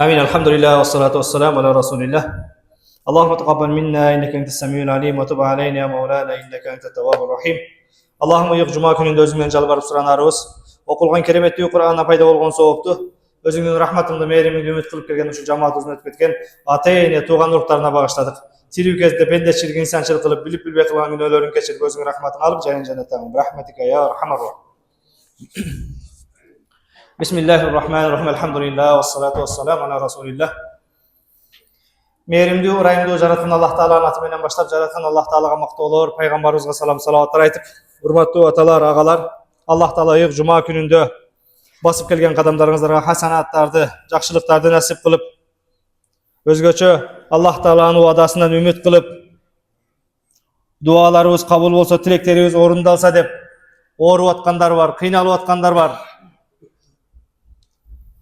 آمين. الحمد لله والصلاة والسلام على رسول الله. اللهم تقبل منا إنك أنت السميع العليم وتب علينا يا مولانا إنك أنت التواب الرحيم. اللهم يغ жума күнүндө өзүңдөн жалбарып суранарыбыз. Окулган кереметтүү Кур'анда пайда болгон соопту өзүңдүн рахматыңды, мээримиңди үмүт кылып келген ушул жамаатыбыздын өтүп кеткен ата-эне, тууган уруктарына багыштадык. Тирүү кезде пендечилик, инсанчылык кылып, билип билбей кылган күнөөлөрүн кечирип, өзүңдүн рахматыңы алып, жаннаттагы рахматика я архамар рахим. Bismillahirrahmanirrahim. Elhamdülillah ve salatu ve selamu ala Resulillah. Mehrimdүү, ырайымдуу жараткан Аллах Тааланын аты менен баштап, жараткан Аллах Таалага мактоолор, пайгамбарыбызга салам салаваттар айтып, урматтуу аталар, агалар, Аллах Таала ыйык жума күнүндө басып келген кадамдарыңыздарга хасанаттарды, жакшылыктарды насип кылып, өзгөчө Аллах Тааланын уадасынан үмүт кылып, дуаларыбыз кабыл болсо, тилектерибиз орундалса деп ооруп аткандар бар, кыйналып аткандар бар.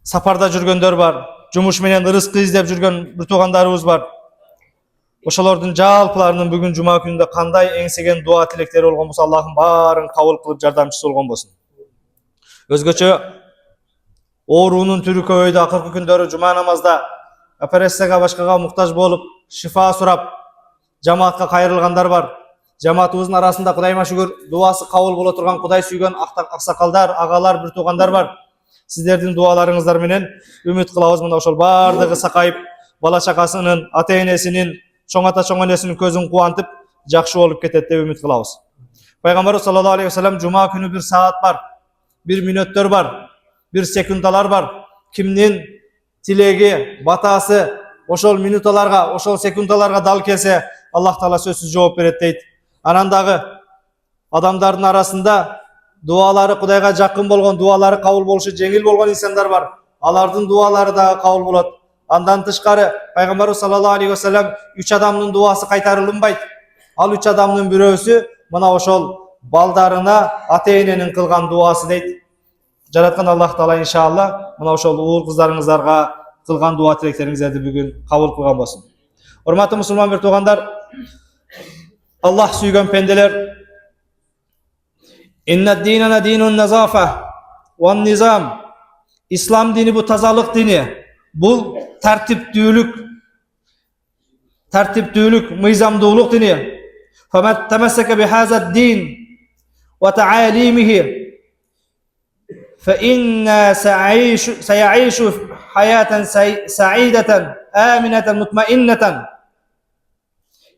Сапарда жүргөндөр бар, жумуш менен ырыскы издеп жүргөн бир туугандарыбыз бар. Ошолордун жалпыларынын бүгүн жума күнүндө кандай эңсеген дуа тилектери болгон болсо, Аллахым баарын кабыл кылып жардамчысы болгон болсун. Өзгөчө оорунун түрү көбөйдү, акыркы күндөрү жума намазда операцияга башкага муктаж болуп, шифа сурап, жамаатка кайрылгандар бар. Жамаатыбыздын арасында Кудайыма шүгүр дуасы кабыл боло турган Кудай сүйгөн аксакалдар, агалар, бир туугандар бар. Сиздердин дуаларыңыздар менен үмүт кылабыз, мына ошол бардыгы сакайып, бала чакасынын, ата-энесинин, чоң ата чоң энесинин көзүн кубантып, жакшы болуп кетет деп үмүт кылабыз. Пайгамбарыбыз саллаллаху алейхи вассалам жума күнү бир саат бар, бир мүнөттөр бар, бир секундалар бар. Кимдин тилеги, батасы ошол минуталарга, ошол секундаларга дал келсе, Аллах Таала сөзсүз жооп берет дейт. Анан дагы адамдардын арасында дуалары Кудайга жакын болгон, дуалары кабыл болушу жеңил болгон инсандар бар. Алардын дуалары дагы кабыл болот. Андан тышкары пайгамбарыбыз саллаллаху алейхи вассалам 3 адамдын дуасы кайтарылынбайт. Ал 3 адамдын бирөөсү мына ошол балдарына ата-эненин кылган дуасы дейт. Жараткан Аллах Таала иншалла мына ошол уул кыздарыңыздарга кылган дуа тилектериңиздерди бүгүн кабыл кылган болсун. Урматтуу мусулман бир туугандар, Аллах сүйгөн пенделер, Inna dinana dinun nazafa wan nizam. İslam dini bu тазалык dini. Bu tertiptүүлük, mıyzamdуулuk dini. Faman tamassaka bihazad din ve ta'alimihi fa inna saya'ishu hayatan sa'idatan aminatan mutmainnatan.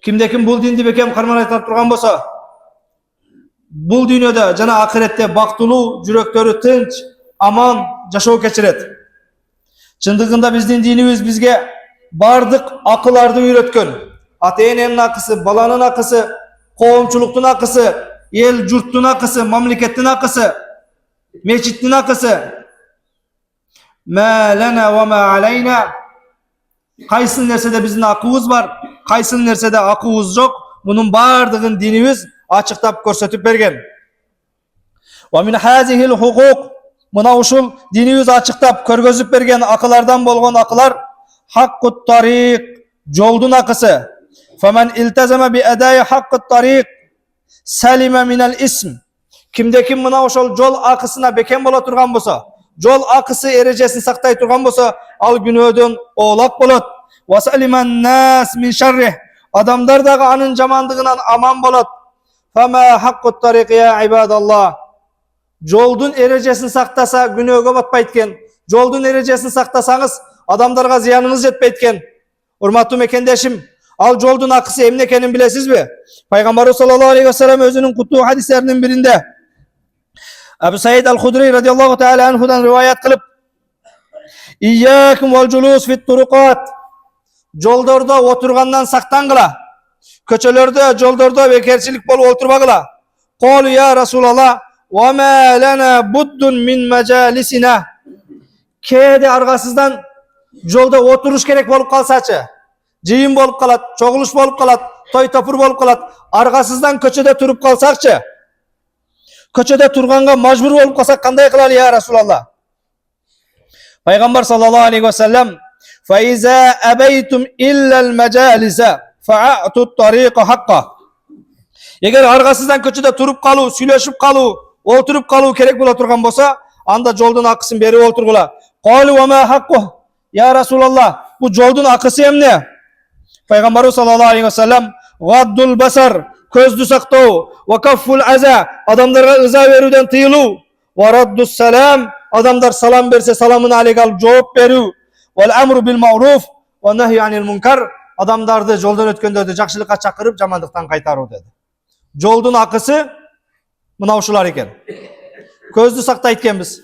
Kimde-kim bul dindi bekem karman aytып турган болсо, бул дүйнөдө жана акыретте бактылуу, жүрөктөрү тынч, аман жашоо кечирет. Чындыгында биздин динибиз бизге бардык акыларды үйрөткөн. Ата-эненин акысы, баланын акысы, коомчулуктун акысы, эл журттун акысы, мамлекеттин акысы, мечиттин акысы. Ма лана ва ма алайна. Кайсы нерседе биздин акыбыз бар, кайсы нерседе акыбыз жок. Мунун бардыгын динибиз açıktap көрсөтүп берген. Wa min hazihil huquq, mına uşul dinimiz açıktap körgözüp bergen akılardan bolgon akılar haqqut tariq, joldun akısı. Faman iltazama bi adai haqqut tariq salima minal ism. Kimde-kim mına uşul jol akısına beken bola turgan bolsa, jol akısı erejesini saktay turgan bolsa, al günөөdөн oolak bolot. Wa saliman nas min sharrih. Adamlar dağı anın jamandыгынан aman bolot. Fama haqqut tariq ya ibadallah. Joldun erejesini saktasa günöөгө batpayt eken. Joldun erejesini saktasanız adamlarga ziyanınız jetpeyt eken. Urmattуу mekendешим, al joldun akısı emne ekenин bilesizби? Peygamberimiz sallallahu aleyhi ve sellem özünün kutluu hadislerinin birinde Ebu Said al-Hudri radıyallahu teala anhudan rivayet kılıp İyyâkum vel julus fit turuqat. Joldorda oturgandan saktangıla. Köçelerde, joldorda bekerçilik bolup oturmagıla. Qalu ya Resulallah, ve ma lana buddun min majalisina. Kede argasızdan jolda oturuş gerek bolup kalsaçı. Jıyın bolup kalat, çoguluş bolup kalat, toy topur bolup kalat. Argasızdan köçede turup kalsakçı. Köçede turganga majbur bolup kalsak kanday kılalı ya Resulallah. Peygamber sallallahu aleyhi ve sellem fa iza abeytum illa'l majalisa fa'atut tariqa haqqa. Eğer argasızdan köçede turup kaluu, süйлөшүп kaluu, oturup kaluu kerek bola turgan bolsa, anda joldun akıсын berip oturgula. Qalu wa ma haqquh? Ya Resulallah, bu joldun akısı emne? Peygamberimiz sallallahu aleyhi ve sellem gaddul basar, közdü saktau, ve kafful aza, adamlara ıza veruden tıyılu, ve raddus selam, adamlar salam verse salamın aleyk alıp cevap veru, vel emru bil ma'ruf, ve nehy anil munkar, adamlardı joldan ötkönderdi jakşılıkka çakırıp jamanlıktan kaytarуу dedi. Joldun akısı mına uşular eken. Közdü saktayt ekенбиз.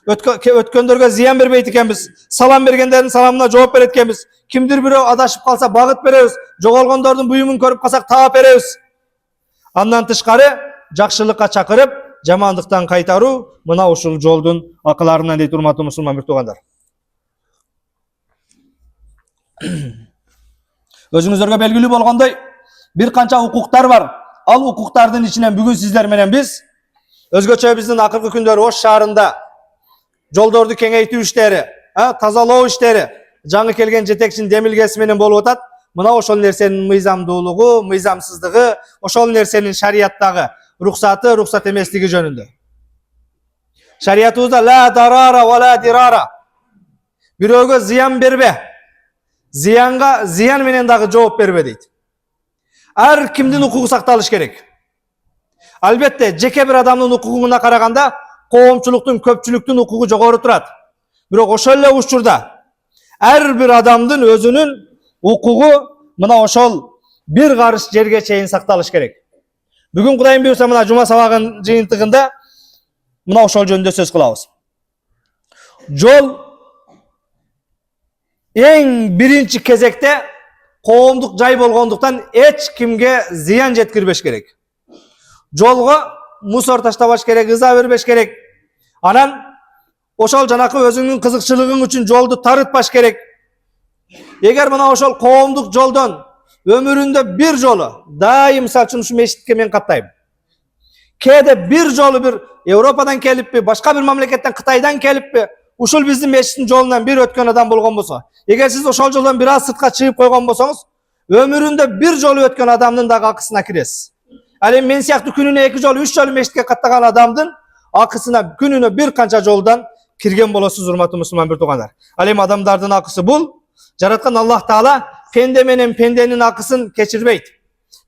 Ötköndөрgө ziyan berбейт экенбиз. Salam бергендердин salamына жооп берет экенбиz. Kimdir birөө adашıp kalsa багыт беребиz. Жоголгондордун буюмун көрүп калсак таап беребиz. Андан тышкары жакшылыкка чакырып, жамандыктан кайтаруу мына ушул жолдун акыларынан дейт урматтуу мусулман бир туугандар. Өзүңүздөргө белгилүү болгондой, бир канча укуктар бар. Ал укуктардын ичинен бүгүн сиздер менен биз өзгөчө биздин акыркы күндөр Ош шаарында жолдорду кеңейтүү иштери, тазалоо иштери жаңы келген жетекчинин демилгеси менен болуп атат. Мына ошол нерсенин мыйзамдуулугу, мыйзамсыздыгы, ошол нерсенин шарияттагы рухсаты, рухсат эмеслиги жөнүндө. Шариятыбызда ла дарара ва ла дирара. Бирөөгө зыян бербе. Зыянга зыян менен дагы жооп бербе дейт. Ар кимдин укугу сакталыш керек. Албетте, жеке бир адамдын укугуна караганда коомчулуктун, көпчүлүктүн укугу жогору турат. Бирок ошол эле учурда ар бир адамдын өзүнүн укугу мына ошол бир карыш жерге чейин сакталыш керек. Бүгүн Кудайым буйрса мына жума сабагынын жыйынтыгында мына ошол жөнүндө сөз кылабыз. Жол эң биринчи кезекте коомдук жай болгондуктан эч кимге зыян жеткирбеш керек. Жолго мусор таштабаш керек, ыза бербеш керек. Анан ошол жанакы өзүңүн кызыкчылыгың үчүн жолду тарытпаш керек. Эгер мына ошол коомдук жолдон өмүрүндө бир жолу, дайым мисалы үчүн ушу мешитке мен каттайм. Кээде бир жолу бир Европадан келиппи, башка бир мамлекеттен, Кытайдан келиппи, ушул биздин мешиттин жолунан бир өткөн адам болгон болсо, эгер сиз ошол жолдон бир аз сыртка чыгып койгон болсоңуз, өмүрүндө бир жолу өткөн адамдын дагы акысына киресиз. Ал эми мен сыяктуу күнүнө 2 жолу, 3 жолу мешитке каттаган адамдын акысына күнүнө бир канча жолдан кирген болосуз, урматтуу мусулман бир туугандар. Ал эми адамдардын акысы бул. Жараткан Аллах Таала пенде менен пенденин акысын кечирбейт.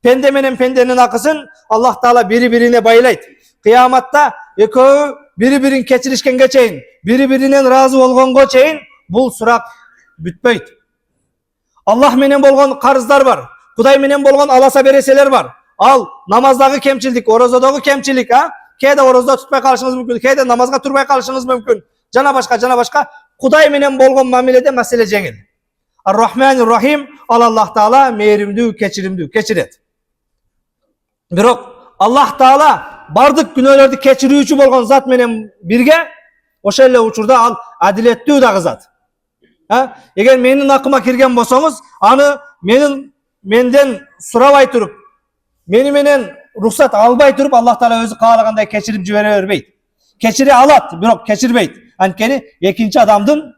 Пенде менен пенденин акысын Аллах Таала бири-бирине байлайт. Кыяматта экөө бири-бирин кечиришкенге чейин, бири-биринен ыраазы болгонго чейин бул сурак бүтпөйт. Аллах менен болгон карыздар бар. Кудай менен болгон аласа береселер бар. Ал намаздагы кемчилдик, орозодогу кемчилик, кээде орозодо тутпай калышыңыз мүмкүн, кээде намазга турбай калышыңыз мүмкүн. Жана башка. Кудай менен болгон мамиледе маселе жеңил. Ар-Рахманир Рахим, Аллах Таала мээримдүү, кечиримдүү, кечирет. Бирок Аллах Таала бардык күнөөлөрдү кечирүүчү болгон зат менен бирге, ошол эле учурда ал адилеттүү дагы зат. Эгер менин акыма кирген болсоңуз, аны менден сурабай туруп, мени менен рухсат албай туруп, Аллах Таала өзү каалагандай кечирип жибере бербейт. Кечире алат, бирок кечирбейт. Анткени экинчи адамдын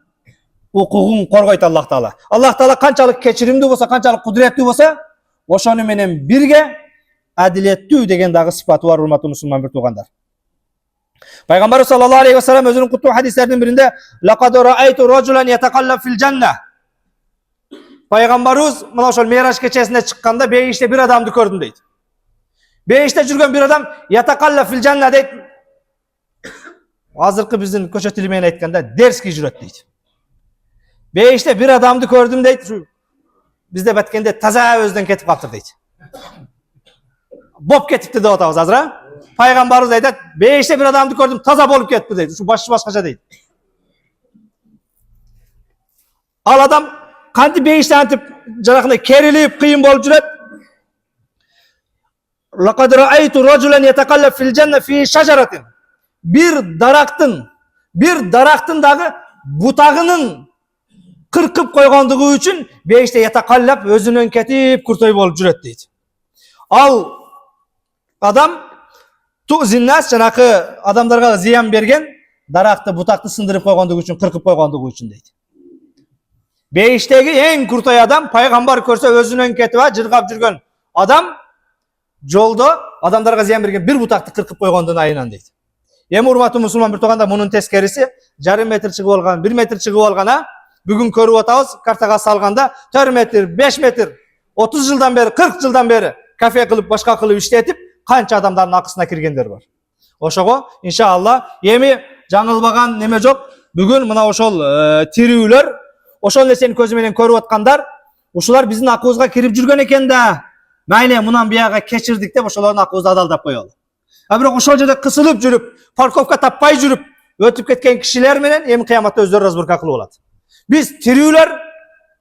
укугун коргойт Аллах Таала. Аллах Таала канчалык кечиримдүү болсо, канчалык кудуреттүү болсо, ошону менен бирге адилеттүү деген дагы сыпаты бар, урматтуу мусулман бир туугандар. Пайгамбар саллаллаху алейхи ва саллям өзүнүн куттуу хадистеринин биринде "Лакад раайту раджулан ятакаллаб фил жанна". Пайгамбарыбыз мына ошол Мираж кечесинде чыкканда бейиште бир адамды көрдүм дейт. Бейиште жүргөн бир адам ятакаллаб фил жанна дейт. Азыркы биздин көчө тили менен айтканда дерски жүрөт дейт. Бейиште бир адамды көрдүм дейт. Бизде баткенде таза өзүнөн кетип калыптыр дейт. Боп кетипти деп атабыз азыр, Пайгамбарыбыз айтат, бейиште бир адамды көрдүм, таза болуп кетти дейт. Ушу башкача дейт. Ал адам кантип бейиште антип жанакындай керилип, кыйын болуп жүрөт. Лакад раайту раджулан ятакаллаб фил жанна фи шажаратин. Bir darактын дагы бутагынын кыркып койгондугу үчүн бейиште ятакаллап өзүнөн кетип куртой болуп жүрөт дейт. Ал адам тузиннас, жанакы адамдарга зыян берген, даракты, бутакты сындырып койгондугу үчүн, кыркып койгондугу үчүн дейт. Бейиштеги эң куртой адам, пайгамбар көрсө өзүнөн кетип жыргап жүргөн адам жолдо адамдарга зыян берген бир бутакты кыркып койгондун айынан дейт. Эми урматтуу мусулман бир тууганда мунун тескериси, жарым метр чыгып алган, 1 метр чыгып алган, Bugün körüp atабыз, kартага салганда 4 metr, 5 metr, 30 жылдан бери, 40 жылдан бери кафе кылып, башка кылып иштетип, канча адамдардын акысына киргендер бар. Ошого иншалла эми жаңылбаган неме жок. Бүгүн мына ошол тирүүлөр, ошол нерсени көзү менен көрүп аткандар, ушулар биздин акыбызга кирип жүргөн экен да. Майне мунан бияга кечирдик деп ошолордун акыбызды адалдап коелу. А бирок ошол жерде кысылып жүрүп, парковка таппай жүрүп, өтүп кеткен кишилер менен эми кыяматта өздөрү разборка кылып алат. Биз тирүүлөр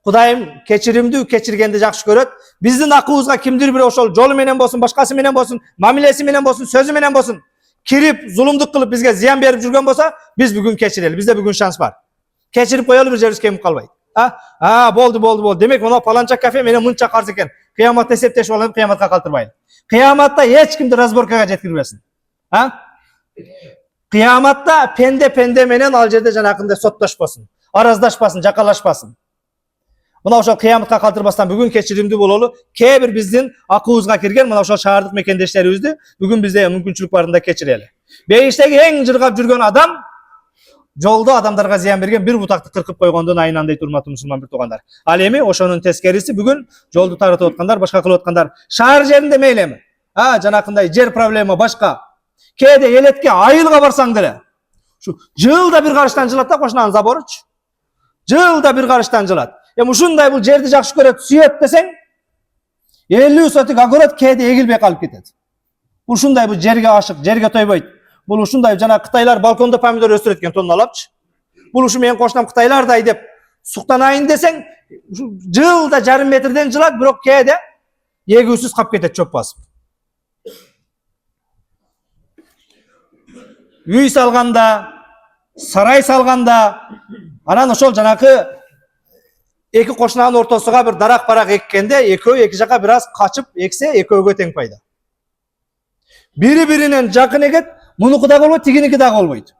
Кудайым кечиримдүү, кечиргенди жакшы көрөт. Биздин акыбызга кимдир бир ошол жолу менен болсун, башкасы менен болсун, мамилеси менен болсун, сөзү менен болсун, кирип, зулумдук кылып бизге зыян берип жүргөн болсо, биз бүгүн кечирели. Бизде бүгүн шанс бар. Кечирип коелу, бир жерибиз кемип калбайт. Болду. Демек мына паланча кафе менен мынча карыз экен. Кыяматта эсептешип алып, кыяматка калтырбайлы. Кыяматта эч кимди разборкага жеткирбесин. Кыяматта пенде менен ал жерде жанакындай соттошпосун, араздашпасын, жакалашпасын. Мына ошол кыяматка калтырбастан бүгүн кечиримдүү бололу. Кээ бир биздин акыбызга кирген мына ошол шаардык мекендештерибизди бүгүн бизде мүмкүнчүлүк барында кечирели. Бейиштеги эң жыргап жүргөн адам жолдо адамдарга зыян берген, бир бутакты кыркып койгондон айынан дейт, урматтуу мусулман бир туугандар. Ал эми ошонун тескериси бүгүн жолду таратып аткандар, башка кылып аткандар. Шаар жеринде мейли эми. Жанакындай жер проблема башка. Кээде элетке айылга барсаң деле ушу жылда бир карыштан жылат да кошунанын заборучу. Жылда бир карыштан жылат. Эми ушундай бул жерди жакшы көрөт, сүйөт десең, 50 сотик огород кээде эгилбей калып кетет. Ушундай бул жерге ашык, жерге тойбойт. Бул ушундай жана кытайлар балкондо помидор өстүрөт экен, тонналапчы. Бул ушу менин кошунам кытайлардай деп суктанайын десең, жылда жарым метрден жылат, бирок кээде эгүүсүз калып кетет чөп басып. Үй салганда, сарай салганда, анан ошол жанакы эки кошунанын ортосуга бир дарак-барак эккенде, экөө эки жака бир аз качып эксе, экөөгө тең пайда. Бири-биринен жакын эгет, мунуку да болбойт, тигиники да болбойт.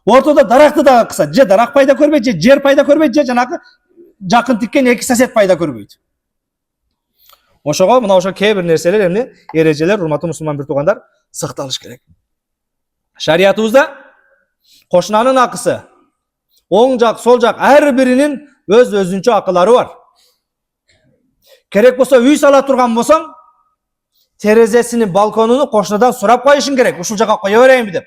Ортодо даракты да кыса, же дарак пайда көрбөйт, же жер пайда көрбөйт, же жанакы жакын тиккен эки сосед пайда көрбөйт. Ошого мына ошо кээ бир нерселер, эмне эрежелер, урматтуу мусулман бир туугандар, сакталыш керек. Шариятыбызда кошунанын акысы, оң жак, сол жак ар биринин өз-өзүнчө акылары бар. Керек болсо үй сала турган болсоң, терезесинин, балконуну кошунадан сурап коюшуң керек. Ушул жака кое берейинби деп.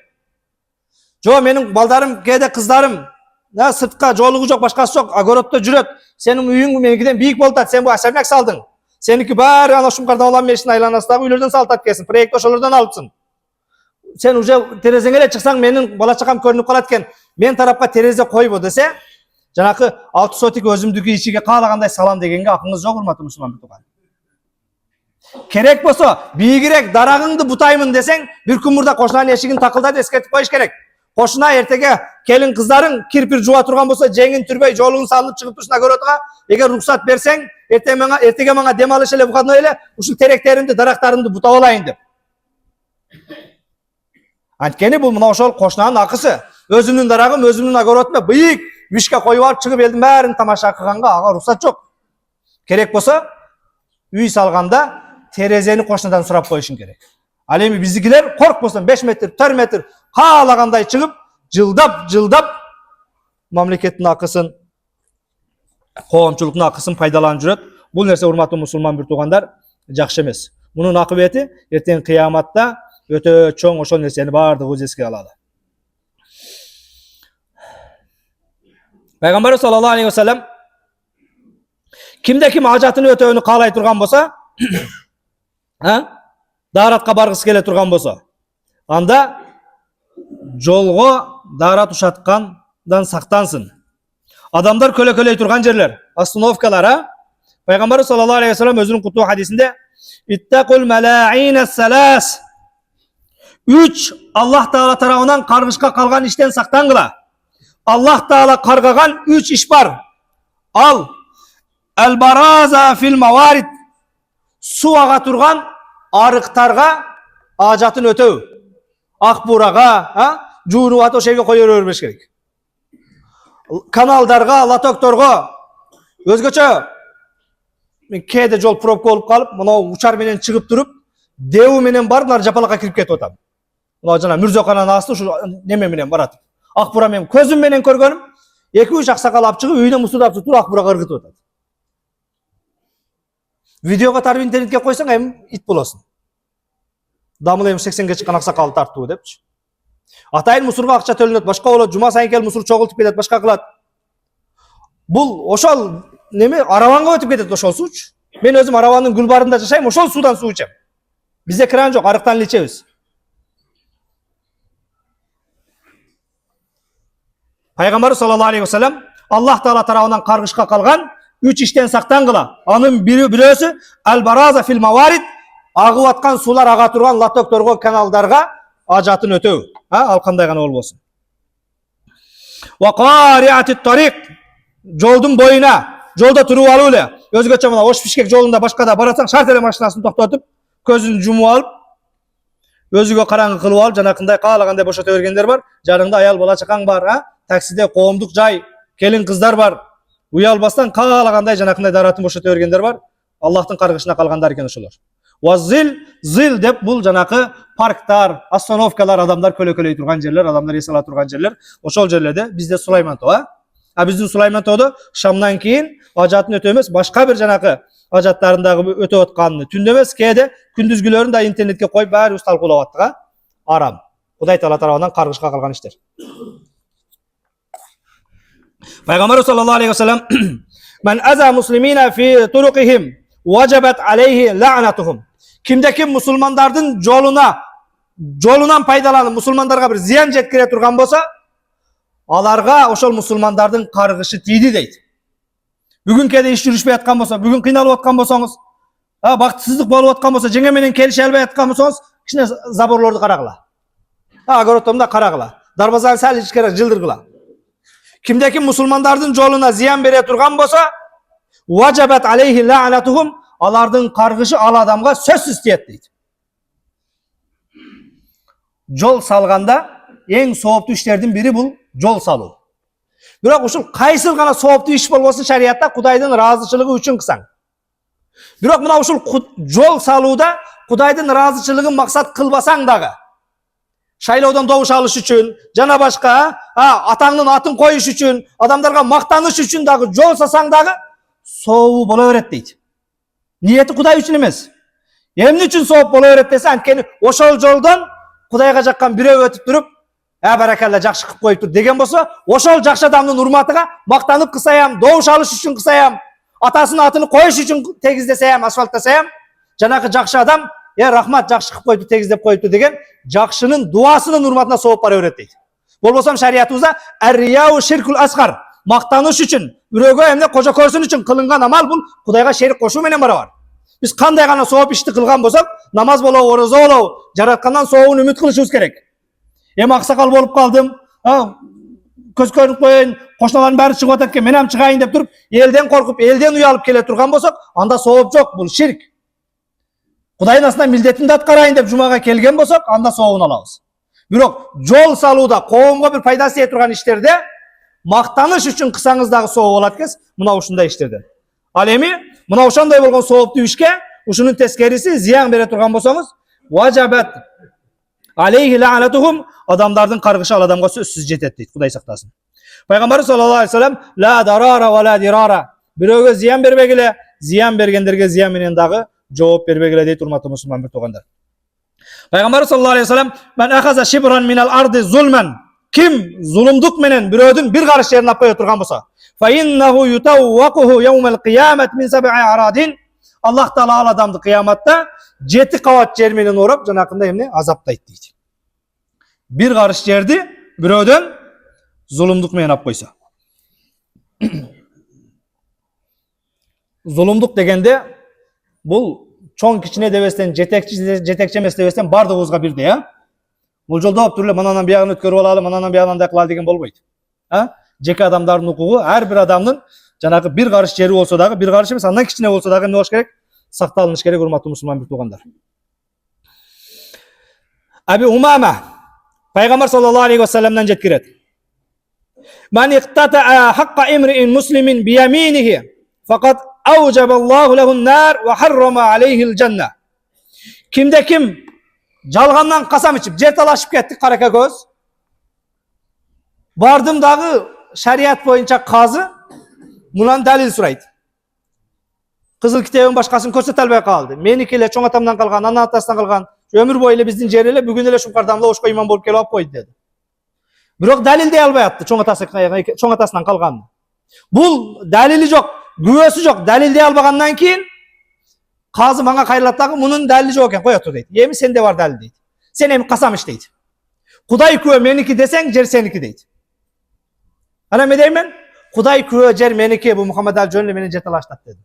Жо, менин балдарым, кээде кыздарым, сыртка жолугу жок, башкасы жок, огороддо жүрөт. Сенин үйүң меникиден бийик болуп атат. Сен бу особняк салдың. Сеники баары ана Шумкарда улам мешиттин айланасындагы үйлөрдөн салып келсин. Проект ошолордон алыпсың. Сен уже терезеңе эле чыксаң, менин бала чакам көрүнүп калат экен. Мен тарапка терезе койбо десе, жанакы 6 сотик өзүмдүкү ичиге каалагандай салам дегенге акыңыз жок, урматтуу мусулман бир тууган. Керек болсо, бийигирээк дарагыңды бутаймын десең, бир күн мурда кошунанын эшигин такылдатып эскертип коюш керек. Кошуна эртеге келин кыздарың кирпир жуа турган болсо, жеңин түрбөй, жолуң салынып чыгып турсун огородуга, эгер руксат берсең, эртеге мага дем алыш эле, выходной эле, ушул теректеримди, дарактарымды бутап алайын деп. Анткени бул мына ошол кошунанын акысы. Өзүмдүн дарагым, өзүмдүн огородумда бийик вишке коюп алып чыгып элдин баарын тамаша кылганга ага руксат жок. Керек болсо, үй салганда терезени кошунадан сурап коюшуң керек. Ал эми биздикилер коркпостон 5 метр, 4 метр каалагандай чыгып, жылдап мамлекеттин акысын, коомчулуктун акысын пайдаланып жүрөт. Бул нерсе, урматтуу мусулман бир туугандар, жакшы эмес. Мунун акыбети эртең кыяматта өтө чоң, ошол нерсени баардыгыбыз эске алалы. Пайгамбар саллаллаху алейхи ва саллям кимде ким ажатын өтөөнү каалай турган болсо, daaratка баргысы келе турган болсо, анда жолго daarat ушаткандан сактансын. Адамдар көлөкөлөй турган жерлер, остановкалар, Пайгамбар саллаллаху алейхи ва саллям өзүнүн кутуу хадисинде иттакул малаина салас, 3 Аллах Таала тарабынан каргышка калган иштен сактангыла. Аллах Таала каргаган 3 иш бар. Ал албараза фил маварид, су ага турган арыктарга ажатын өтөө. Ак бурага, жуунуп ат ошеге кое бербеш керек. Каналдарга, латокторго, өзгөчө кээде жол пробка болуп калып, мына учар менен чыгып туруп, деу менен барып, жапалакка кирип кетип атам. Мына жана Мүрзөкананын асты ушу неме менен барат. Ак бура мен көзүм менен көргөнүм. 2-3 аксакал алып чыгып үйүнө мусурдап туруп акбурак ыргытып атат. Видеого тарып интернетке койсоң эми ит болосуң. Дамыл эми 80ге чыккан аксакалды тартуу депчи. Атайын мусурга акча төлөнөт, башка болот, жума сайын келип мусур чогултуп кетет, башка кылат. Бул ошол неме Араванга өтүп кетет ошол суучу. Мен өзүм Араванын гүлбарында жашайм, ошол суудан суу ичем. Бизде кран жок, арыктан эле ичебиз. Пайгамбар саллаллаху алейхи ва саллям Аллах Таала тарабынан каргышка калган 3 иштен сактангыла. Анын бирөөсү ал-бараза фил маварид, агып аткан суулар ага турган латокторго, каналдарга ажатын өтөө. Ал кандай гана болбосун. Ва qaриатит тарик, жолдун боюна, жолдо туруп алуу эле. Өзгөчө мына Ош-Бишкек жолунда башкада барасаң, шарт эле машинасын токтотуп, көзүн жумуп алып, өзүгө караңгы кылып алып, жанакындай каалагандай бошото бергендер бар. Жарыңда аял бала чакаң бар, таксиде коомдук жай, келин кыздар бар. Уялбастан каалагандай жанакындай даратын бошото бергендер бар. Аллахтын каргышына калгандар экен ошолор. Вазил, зил деп бул жанакы парктар, остановкалар, адамдар көлөкөлөй турган жерлер, адамдар эс ала турган жерлер. Ошол жерлерде бизде Сулайман тоо, биздин Сулайман тоодо шамдан кийин ажатын өтө эмес, башка бир жанакы ажаттарындагы өтөп атканын түндө эмес, кээде күндүзгүлөрүн да интернетке коюп баарыбыз талкуулап аттык. Арам. Кудай Таала тарабынан каргышка калган иштер. Пайгамбар саллаллаху алейхи ва саллям "Ман аза муслимина фи туруқихим ваджабат алейхи ла'натухум." Кимде-ким мусулмандардын жолунан пайдаланып, мусулмандарга бир зыян жеткире турган болсо, аларга ошол мусулмандардын каргышы тийди дейт. Бүгүн кээде иш жүрүшпөй аткан болсо, бүгүн кыйналып аткан болсоңуз, бактысыздык болуп аткан болсо, жеңе менен келише албай аткан болсоңуз, кичине заборлорду карагыла. Огороддон карагыла. Дарбазаны сал ичкерээк жылдыргыла. Кимде-ким мусулмандардын жолуна зыян бере турган болсо, ваджабат алейхи ла'натухум, алардын каргышы ал адамга сөзсүз тиет дейт. Жол салганда эң сооптуу иштердин бири бул жол салуу. Бирок ушул кайсыл гана сооптуу иш болбосун шариятта Кудайдын ыраазычылыгы үчүн кылсаң. Бирок мына ушул жол салууда Кудайдын ыраазычылыгын максат кылбасаң дагы, шайлоодон добуш алыш үчүн, жана башка атаңдын атын коюш үчүн, адамдарга мактаныш үчүн дагы жол салсаң дагы сообу боло берет дейт. Ниети Кудай үчүн эмес. Эмне үчүн сооп боло берет десе, анткени ошол жолдон Кудайга жаккан бирөө өтүп туруп, баракалла жакшы кылып коюптур деген болсо, ошол жакшы адамдын урматыга мактанып кылсаям, добуш алыш үчүн кылсаям, атасынын атын коюш үчүн тегиздесеям, асфальттасаям, жанакы жакшы адам, рахмат, жакшы кылып коюпту, тегиздеп коюпту деген жакшынын дуасынын урматына сооп бара берет дейт. Болбосом шариятыбызда ар-рияу ширкул асгар, мактаныш үчүн, бирөөгө эмне кожо көрсүн үчүн кылынган амал бул Кудайга шерик кошуу менен барабар. Биз кандай гана сооп ишти кылган болсок, намаз болобу, орозо болобу, жараткандан сообун үмүт кылышыбыз керек. Эми аксакал болуп калдым, көз көрүнүп коеюн, кошуналардын баары чыгып атат экен, мен ham чыгайын деп туруп, элден коркуп, элден уялып келе турган болсок, анда сооп жок, бул ширк. Кудайдын астынан милдетимди аткарайын деп жумага келген болсок, анда сообун алабыз. Бирок жол салууда, коомго бир пайдасы тие турган иштерде мактаныш үчүн кылсаңыз дагы сооп болот экенсиз, мына ушундай иштерде. Ал эми мына ошондой болгон сооптуу ишке ушунун тескериси зыян бере турган болсоңуз, ваджабат алейхи ла'натухум, адамдардын каргышы ал адамга сөзсүз жетет дейт. Кудай сактасын. Пайгамбар саллаллаху алейхи ва саллям ла дарара ва ла дирара, бирөөгө зыян бербегиле, зыян бергендерге зыян менен дагы жооп бербегиле дейт, урматтуу мусулман бир туугандар. Пайгамбар саллаллаху алейхи ва саллям мен ахаза шибран минал арди зулман, ким зулумдук менен бирөөдүн бир карыш жерин алып кое турган болсо, fa innahu yutawwaquhu yawmal qiyamati min sab'i aradin, Аллах Таала ал адамды кыяматта 7 кабат жер менен орап, жанакындай эмне азаптайт дейт. Бир карыш жерди бирөөдөн зулумдук менен алып койсо. Зулумдук дегенде бул чоң кичине дебестен, жетекчи эмес дебестен бардыгыбызга бирдей, Бул жолдоп туруп эле мананан биягын өткөрүп алалы, мананан биягынан андай кылалы деген болбойт. Жеке адамдардын укугу, ар бир адамдын жанагы бир карыш жери болсо дагы, бир карыш эмес, андан кичине болсо дагы эмне болуш керек? Сакталыныш керек, урматтуу мусулман бир туугандар. Аби Умама Пайгамбар саллаллаху алейхи ва салламдан жеткирет. Ман иқтата хаққа имриин муслимин бияминихи фақат аужабаллаху лаху нар ва харрама алейхил жанна. Кимде ким жалгандан касам ичип, жер талашып кеттик карака көз. Бардым дагы şariat boyunca kazı bundan dalil suraydı. Kızıl kitabın başkasını ko'rsata almay kaldı. Meniki ile çoğ atamdan kalgan, ana atasından kalgan, ömür boyu bizden jeriyle bugün ele şu kardamla oşko iman bolup kelip koydu dedi. Biroq dalil dey almay attı çoğ atasından kalgan. Bu dalili yok, güvesi yok. Dalil dey albagandan keyin kazı bana kayırlattı, bunun dalili yok eken koy otur deydi. Yemi sende var dalil deydi. Sen hem kasam iş deydi. Kuday küve meniki desen jer seniki deydi. Ana ne deyim ben? Kuday küve jer meniki bu Muhammed Ali Jönlü meni jetalaştat dedi.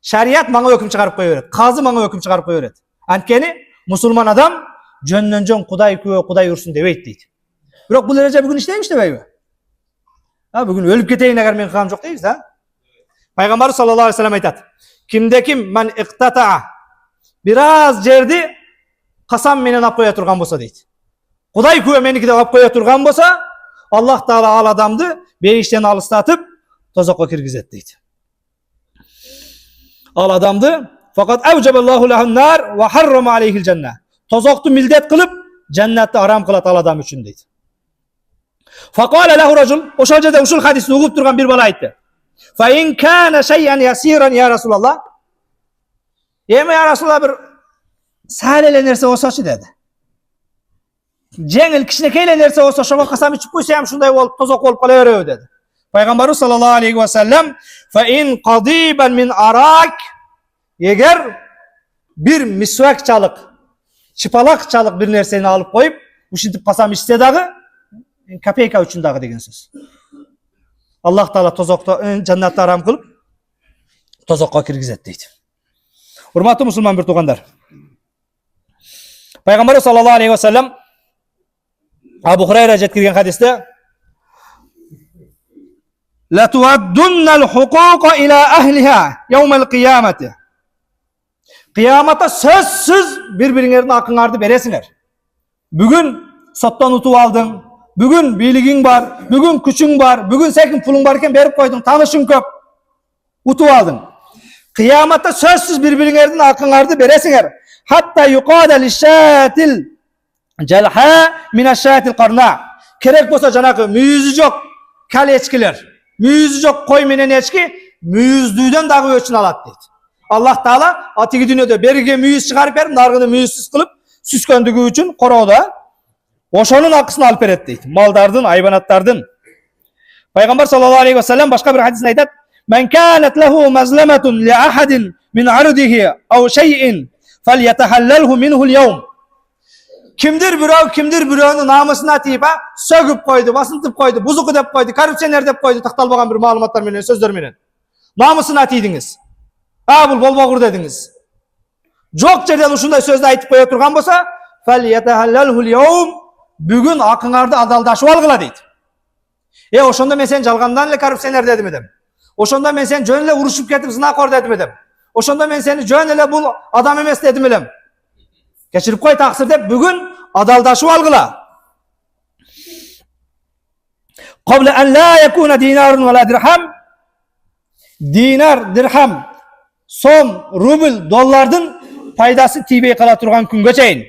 Şariat bana hüküm çıkarıp koyuyor. Kazı bana hüküm çıkarıp koyuyor. Ankeni Müslüman adam jönlen jön kuday küve kuday ursun debeyt deydi. Biroq bu derece bugün işleymiş debeybi. Ha bugün ölüp keteyine agar men kılgam jok deybiz ha. Peygamber sallallahu aleyhi ve sellem aytat. Kimde kim men iqtata'a biraz jerdi kasam menen alып koya turgan bolsa deydi. Kuday küve meniki de alып koya turgan bolsa Allah Taala al adamdı beyişten alıstatıp tozakka kirgizet deydi. Al adamdı fakat evceballahu lehun nar ve harrama aleyhil cennet. Tozakты mildet kılıp cennette haram kılat al adam üçün deydi. Fakale lehu racul oşal jerde uşul hadisni ugup turgan bir bala aytdı. Fa in kana şey'en yasiran ya Resulallah. Yeme ya Resulallah bir salele nerse olsaçı dedi. Jengil kişinekeyle nerse olsa şoğa kasam içip koysam şunday bolup tozak bolup kalaverew dedi. Peygamberimiz sallallahu aleyhi ve sellem fa in qadiban min arak eğer bir misvakçalık çıpalakçalık bir nerseni alıp koyup uşintip kasam içse dağı kapeyka üçün dağı degen söz. Allah Taala tozakta cennette haram kılıp tozakka kirgizet deydi. Hurmatlı Müslüman bir tugandar. Peygamber sallallahu aleyhi ve sellem Abu Hurayra jetkirgen hadiste la tuaddunnal huquqa ila ahliha yawmal kıyamati. Kıyamata sözsüz birbirlerin hakkınlardı beresingler. Bugün sottan utup aldın, bugün biligin var, bugün küçüğün var, bugün sekin pulun varken berip koydun, tanışın köp, utup aldın. Kıyamata sözsüz birbirlerin hakkınlardı beresingler. Hatta yuqada lişşatil celha minaşşatil qarna. Kerek bolsa janakı müyüzü yok kaleçkiler, müyüzü yok koy menen eçki, müyüzdüğüden dağı ölçün alat deydi. Allah Taala atigi dünyada berige müyüz çıkarıp berip, nargını müyüzsüz kılıp süsköndüğü üçün koroda oşonun hakkısını alıp beret deydi. Maldardın, hayvanatlardın. Peygamber sallallahu aleyhi ve sellem başka bir hadisinde aytat. Men kânet lehu mazlemetun li ahadin min ardihi ev şey'in felyetehallelhu minhu'l yevm. Kimdir biröwünün namusuna tiyip sögüp koydu, basıntıp koydu, buzuku dep koydu, korrupsioner dep koydu, taktalbagan bir malumatlar menen, sözler menen. Namusuna tiydiniz. Ha bul bolbogur dediniz. Jok jerden uşunday sözü aytıp koya turgan bolsa, felyetehallelhu'l yevm. Bugün akыңарды adaldaşıp algıla deydi. Oşonda men sen jalgandan ele korrupsioner dedim edim. Oşonda men sen jön ele uruşup ketip zınakor dedim edim. Oşonda men seni jön ele bul adam emes dedim edim. Geçirip koy taksir dep bugün adaldaşıp algıla. Qabla an la yakuna dinarun ve la dirham. Dinar, dirham, som, rubl, dollardın paydası tibey kala turgan künge çeyin.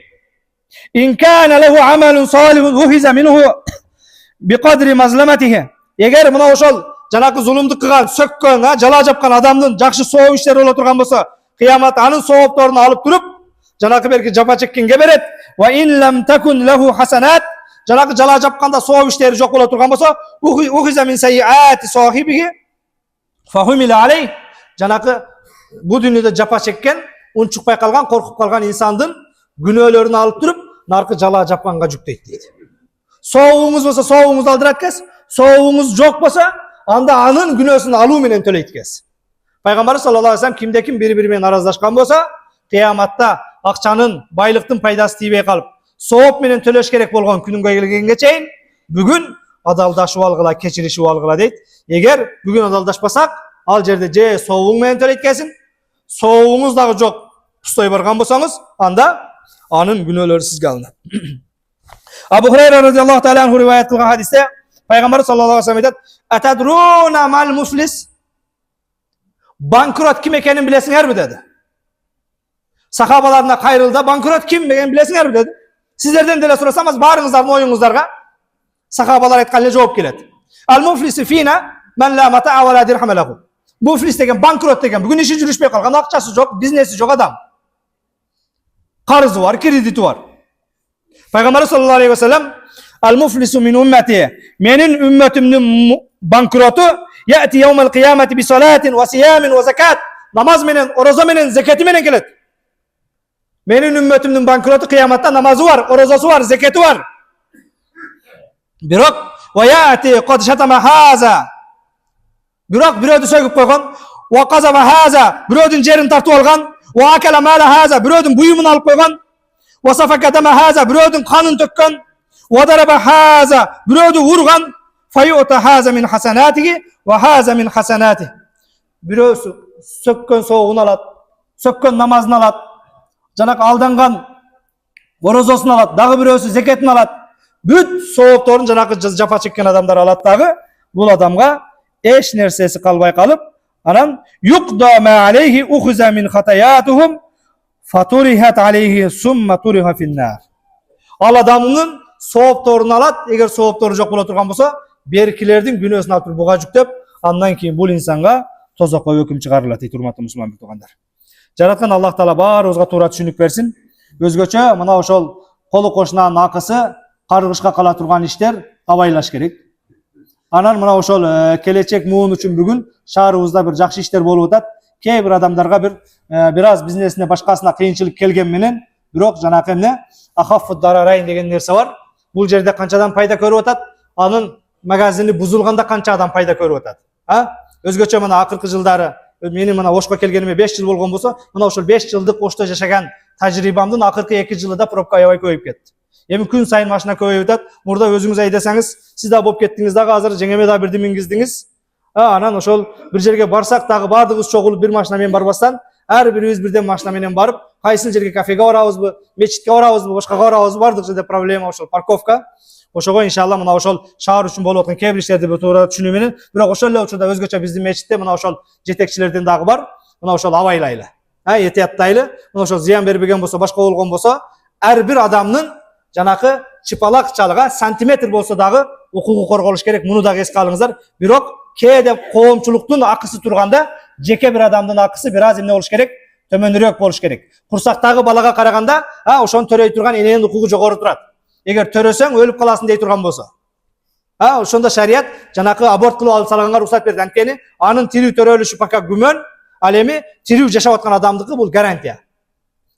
İn kana lehu amalun salihun uhiza minhu biqadri mazlamatihi. Eğer buna oşol janakı zulümdük kılgan, sökkön, jala japkan adamdın jakşı soğuk işleri ola turgan bolsa, kıyamat anın soğuplarını alıp durup janakı belki japa çekkenге beret. Ve in lam takun lehu hasanat. Janakı jala japkanda soğuk işleri jok ola turgan bolsa, uhiza min sayyiati sahibihi fahumila aleyh. Janakı bu dünyada japa çekken, unçukpay kalgan, korkup kalgan insandın günölerini alıp durup narkı jala japkanga жүктейт deydi. Soğuğunuz bolsa soğuğunuzu aldırat kes. Soğuğunuz jok bolsa anda anın günösünü alуу menen төлeyt kes. Peygamber sallallahu aleyhi ve sellem kimde kim biri menen arazlaşkan bolsa, kıyamatta akçanın, baylıktın paydası tibey kalıp, soğup menen töleş gerek bolgan gününgө kelgenge çeyin, bugün adaldaşıp algıla, keçirişip algıla deydi. Eğer bugün adaldaşpasak, al jerde je soğuğun menen төлeyt kesin. Soğuğunuz dagı jok, pustoy bargan bolsanız, anda anın günöleri sizge alınat. Abu Hurayra radıyallahu teala anhu rivayet kılgan hadiste Peygamber sallallahu aleyhi ve sellem aytat: "Atadruna mal muflis?" Bankrot kim ekenini bilesinger mi dedi. Sahabalarına kayrıldı. Bankrot kim ekenini bilesinger mi dedi. Sizlerden dele sorasamaz barыңыздардын oyuңuzдарга sahabalar aytkan ele жооп келет. Al muflisu fina men la mata'a ve la dirham lehu. Muflis degen, bankrot degen, bugün işi жүрüşpей kalgan, akçası yok, biznesi yok adam. Karızı var, krediti var. Peygamber sallallahu aleyhi ve sellem al muflisu min ümmeti, menin ümmetimnin bankrotu ya'ti yevmel kıyameti bi salatin ve siyamin ve zekat. Namaz menen, oroza menen, zekati menen gelet. Menin ümmetimnin bankrotu kıyamatta namazı var, orozası var, zekati var. Biroq ve ya'ti qad şatama haza. Biroq birovni söküp qo'ygan, ve qazaba haza, birovning jerini tartib olgan, ve akala mala haza, birovning buyumini olib qo'ygan, ve safaka dama haza, birovning qonini to'kkan, ve daraba haza, birovni urgan, fayuta haza min hasanatihi ve haza min hasanatihi. Birov sökkan soğuğunu alat, sökkan namazını alat, janak aldangan orozosunu alat, dagı birovsi zekatini alat. Büt soğuktorun janakı jafa çekкен adamlar alat dagı, bul adamga eş nersesi kalbay kalıp, anan yuqda ma aleyhi ukhuza min hatayatuhum faturihat aleyhi summa turiha finnar. Al adamının soğuktorunu alat, eğer soğuktoru yok bola turgan bolsa, berkilerдің günösünü alıp buga жүктөp, andan keyin bul insanga tozakka höküm çıkarılat deydi урматтуу musulman tuganдар. Жараткан Аллах Таала баарыбызга туура түшүнүк берсин. Өзгөчө мына ошол колу кошунанын акысы каргышка кала турган иштер абайлаш керек. Анан мына ошол келечек муун үчүн бүгүн шаарыбызда бир жакшы иштер болуп атат. Кээ бир адамдарга бир аз бизнесине башкасына кыйынчылык келген менен, бирок жанакы эмне ахаффу дарарайн деген нерсе бар. Бул жерде канча адам пайда көрүп атат, анын магазини бузулганда канча адам пайда көрүп атат. Өзгөчө мына акыркы жылдары менин мына Ошко келгениме 5 жыл болгон болсо, мына ошол 5 жылдык Ошто жашаган тажрыйбамдын акыркы 2 жылында пробка аябай көбөйүп кетти. Эми күн сайын машина көбөйүп атат. Мурда өзүңүз айдасаңыз, сиз да болуп кеттиңиз дагы, азыр жеңеме да бирди мингиздиңиз. Анан ошол бир жерге барсак дагы баардыгыбыз чогулуп бир машина менен барбастан, ар бирибиз бирден машина менен барып, кайсыл жерге кафеге барабызбы, мечитке барабызбы, башкага барабызбы, баардык жерде проблема ошол парковка. Ошого иншалла мына ошол шаар үчүн болуп аткан кээ бир иштерди туура түшүнүү менен, бирок ошол эле учурда өзгөчө биздин мечитте мына ошол жетекчилерден дагы бар. Мына ошол абайлайлы, этияттайлы. Мына ошол зыян бербеген болсо, башка болгон болсо, ар бир адамдын жанакы чыпалакчалыга сантиметр болсо дагы укугу корголуш керек. Муну дагы эске алыңыздар. Бирок кээде коомчулуктун акысы турганда, жеке бир адамдын акысы бир аз эмне болуш керек? Төмөнүрөөк болуш керек. Курсактагы балага караганда, ошону төрөй турган эненин укугу жогору турат. Эгер төрөсөң өлүп каласың дей турган болсо. Ошондо шарият жанакы аборт кылып алып салганга уруксат берди. Анткени анын тирүү төрөлүшү пока күмөн, ал эми тирүү жашап аткан адамдыкы бул гарантия.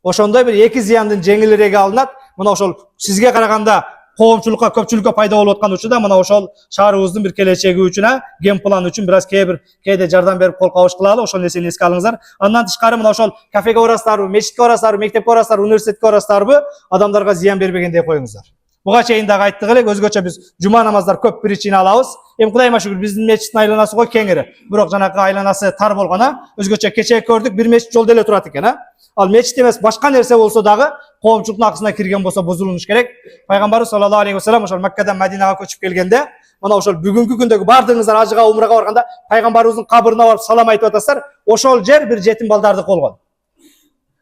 Ошондой бир эки зыяндын жеңилиреги алынат. Мына ошол сизге караганда коомчулукка, көпчүлүккө пайда болуп аткан учурда мына ошол шаарыбыздын бир келечеги үчүн, ген план үчүн бир аз кээде жардам берип кол кабыш кылалы. Ошол нерсени эске алыңыздар. Андан тышкары мына ошол кафеге барасыздарбы, мечитке барасыздарбы, мектепке барасыздарбы, университетке барасыздарбы, адамдарга зыян бербегендей коюңуздар. Буга чейин дагы айттык элек, өзгөчө биз жума намаздар көп причина алабыз. Эми Кудайыма шүгүр биздин мечиттин айланасы го кеңири. Бирок жанакы айланасы тар болгон, өзгөчө кечээ көрдүк, бир мечит жолдо эле турат экен, Ал мечит эмес башка нерсе болсо дагы коомчулуктун акысына кирген болсо бузулуш керек. Пайгамбарыбыз саллаллаху алейхи ва саллям ошол Маккадан Мадинага көчүп келгенде, мына ошол бүгүнкү күндөгү бардыгыңыздар ажыга, умрага барганда пайгамбарыбыздын кабырына барып салам айтып атасыздар. Ошол жер бир жетим балдарды болгон.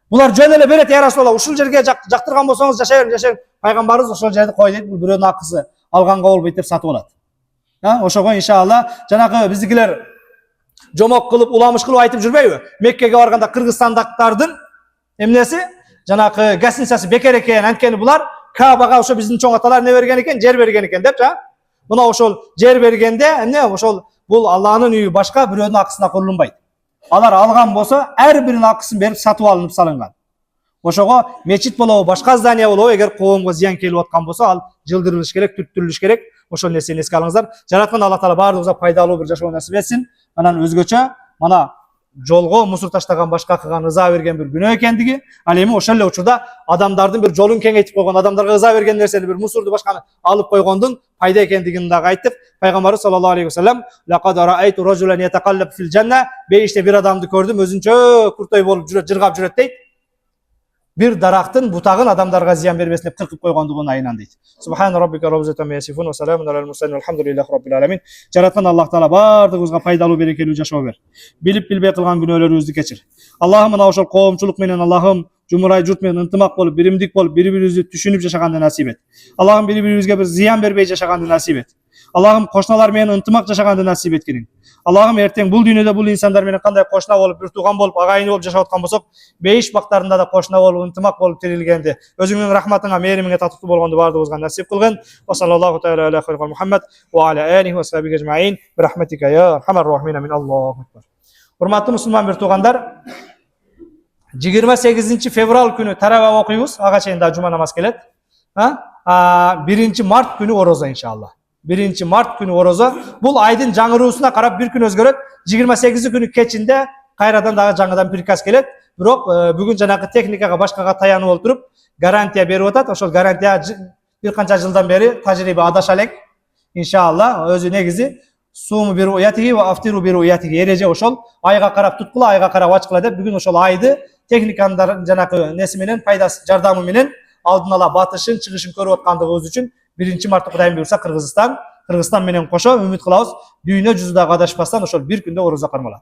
Булар жөн эле берет, я Расулалла, ушул жерге жактырган болсоңуз жашай бериң. Пайгамбарыбыз ошол жерди кой дейт, бул бирөөнүн акысы алганга болбойт деп сатып алат. Ошого иншалла жанагы биздикилер жомок кылып, уламыш кылып айтып жүрбөйбү? Меккеге барганда кыргызстандактардын эмнеси жанакы гостиницасы бекер экен, анткени булар Каабага ошо биздин чоң аталар не берген экен, жер берген экен депчи. Мына ошол жер бергенде эмне ошол бул Аллахнын үйү башка, бирөөнүн акысына курулунбайт. Алар алган болсо ар биринин акысын берип сатып алынып салынган. Ошого мечит болобу, башка здание болобу, эгер коомго зыян келип аткан болсо, ал жылдырылыш керек, түрттүрүлүш керек. Ошол нерсени эске алыңыздар. Жараткан Аллах Таала баардыгыбызга пайдалуу бир жашоо насип этсин. Анан өзгөчө мына жолго мусор таштаган, башка кылган, ыза берген бир күнөө экендиги, ал эми ошол эле учурда адамдардын бир жолун кеңейтип койгон, адамдарга ыза берген нерсени, бир мусорду башканы алып койгондун пайда экендигин дагы айттык. Пайгамбарыбыз саллаллаху алейхи ва саллям лaqad ra'aytu rajulan yataqallab fil janna, бейиште бир адамды көрдүм, өзүнчө куртой болуп жүрөт, жыргап жүрөт дейт. Bir daraqtın butağın adamlarga ziyan vermesine kırkıp koygandıgın ayınan deydi. Subhane rabbika rabbil izzati amma yasifun ve selamun alel murselin velhamdülillahi rabbil alamin. Jaratkan Allah Taala bardığımızga paydalı berekeli yaşao ver. Bilip bilbey kılgan günölerimizni keçir. Allah'ım mına oşol koomçuluk menen Allah'ım jumuray jurt menen ıntımak bolup, birimdik bolup, biri-birimizni түшүнүп жашаганды насип et. Allah'ım biri-birimizge bir ziyan berбей жашаганды насип et. Allah'ım koşnalar menен ынтымак жашаганды насип эткениң. Allah'ım эртең бул дүйнөдө бул инсандар менен кандай кошуна болуп, бир тууган болуп, агайын болуп жашап аткан болсок, бейиш бактарында да кошуна болуп, ынтымак болуп тирилгенди, өзүңнүң рахматыңа, мээримиңе татыктуу болгонду баардыгыбызга насип кылгын. Ва саллаллаху тааля аля хайрил Мухаммад ва аля алихи ва сахбихи ажмаин би рахматика я архамар рахимин. Амин. Аллаху акбар. Урматтуу мусулман бир туугандар, 28 февраль күнү тарава окуйбуз. Ага чейин да жума намаз келет. 1 март күнү орозо иншалла. 1 март күнү орозо. Бул айдын жаңыруусуна карап бир күн өзгөрөт. 28 күнү кечинде кайрадан дагы жаңыдан приказ келет. Бирок бүгүн жанагы техникага башкага таянып олтуруп гарантия берип атат. Ошол гарантия бир канча жылдан бери тажрыйба адаша элек. Иншалла өзү негизи суму бир уятиги ва афтиру бир уятиги эреже ошол айга карап туткула, айга карап ачкыла деп бүгүн ошол айды техниканын жанагы неси менен пайдасы жардамы менен алдын ала батышын чыгышын көрүп аткандыгыбыз үчүн 1 март Кудайым буйрса Кыргызстан менен кошо үмүт кылабыз дүйнө жүзү дагы адашпастан ошол бир күндө орозо кармалат.